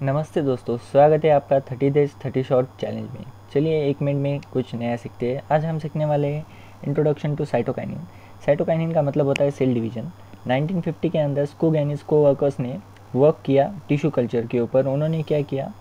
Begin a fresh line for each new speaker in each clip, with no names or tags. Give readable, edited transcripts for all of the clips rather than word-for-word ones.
नमस्ते दोस्तों, स्वागत है आपका 30 डेज 30 शॉर्ट चैलेंज में। चलिए 1 मिनट में कुछ नया सीखते हैं। आज हम सीखने वाले हैं इंट्रोडक्शन टू साइटोकाइनिन। साइटोकाइनिन का मतलब होता है सेल डिवीजन। 1950 के अंदर स्कूग एंड हिज को-वर्कर्स ने वर्क किया टिश्यू कल्चर के ऊपर। उन्होंने क्या किया,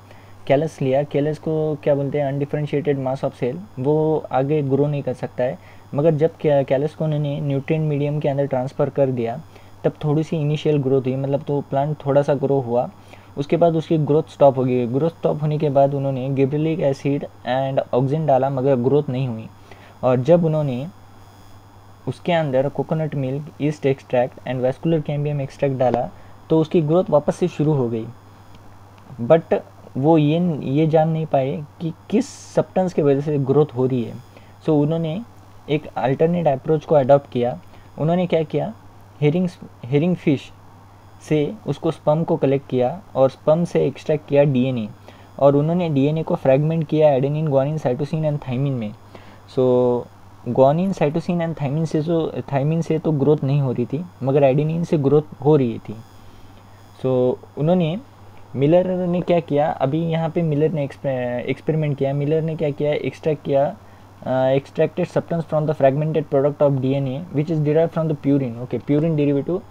कैलस लिया। कैलस को क्या बोलते हैं, अनडिफरेंशिएटेड मास ऑफ सेल। वो आगे ग्रो नहीं कर सकता है, मगर जब कैलस को उन्होंने न्यूट्रिएंट मीडियम के अंदर ट्रांसफ़र कर दिया तब थोड़ी सी इनिशियल ग्रोथ हुई, मतलब तो प्लांट थोड़ा सा ग्रो हुआ। उसके बाद उसकी ग्रोथ स्टॉप हो गई। ग्रोथ स्टॉप होने के बाद उन्होंने गिबरेलिक एसिड एंड ऑक्सीजन डाला, मगर ग्रोथ नहीं हुई। और जब उन्होंने उसके अंदर coconut milk, east extract and vascular cambium extract डाला तो उसकी ग्रोथ वापस से शुरू हो गई। बट वो ये जान नहीं पाए कि किस सब्सटेंस की वजह से ग्रोथ हो रही है। सो उन्होंने एक अल्टरनेट अप्रोच को अडॉप्ट किया। उन्होंने क्या किया, हेरिंग फिश से उसको स्पर्म को कलेक्ट किया और स्पर्म से एक्सट्रैक्ट किया डीएनए। और उन्होंने डीएनए को फ्रैगमेंट किया adenine, guanine, cytosine and thymine में। सो ग्वानिन, साइटोसिन एंड थाइमिन से तो ग्रोथ नहीं हो रही थी, मगर एडेनिन से ग्रोथ हो रही थी। सो उन्होंने मिलर ने क्या किया, अभी यहाँ पे मिलर ने एक्सपेरिमेंट किया। मिलर ने क्या किया, extracted substance from the fragmented product of DNA which is derive from the purine. Okay, purine derivative,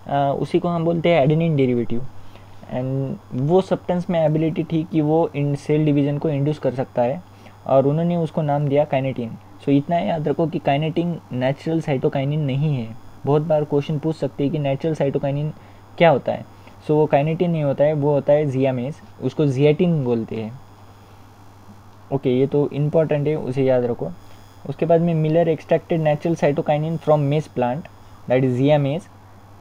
उसी को हम बोलते हैं एडेनिन डेरिवेटिव। एंड वो सब्सटेंस में एबिलिटी थी कि वो इन सेल डिवीज़न को इंड्यूस कर सकता है, और उन्होंने उसको नाम दिया काइनेटिन। सो इतना याद रखो कि काइनेटिन नेचुरल साइटोकाइनिन नहीं है। बहुत बार क्वेश्चन पूछ सकते हैं कि नेचुरल साइटोकाइनिन क्या होता है। सो वो काइनेटिन नहीं होता है, वो होता है जियामेज, उसको जियाटिन बोलते हैं। ओके, ये तो इम्पॉर्टेंट है, उसे याद रखो। उसके बाद में Miller extracted natural cytokinin from मेज प्लांट, दैट इज जियामेज,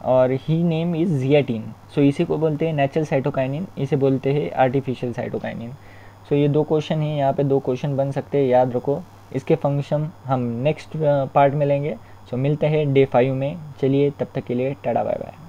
और ही नेम इज़ जियाटिन। सो इसी को बोलते हैं नेचुरल साइटोकाइनिन, इसे बोलते हैं आर्टिफिशियल साइटोकाइनिन। सो ये 2 क्वेश्चन हैं, यहाँ पे 2 क्वेश्चन बन सकते हैं, याद रखो। इसके फंक्शन हम नेक्स्ट पार्ट में लेंगे। सो मिलते हैं डे 5 में। चलिए, तब तक के लिए टाटा बाय बाय।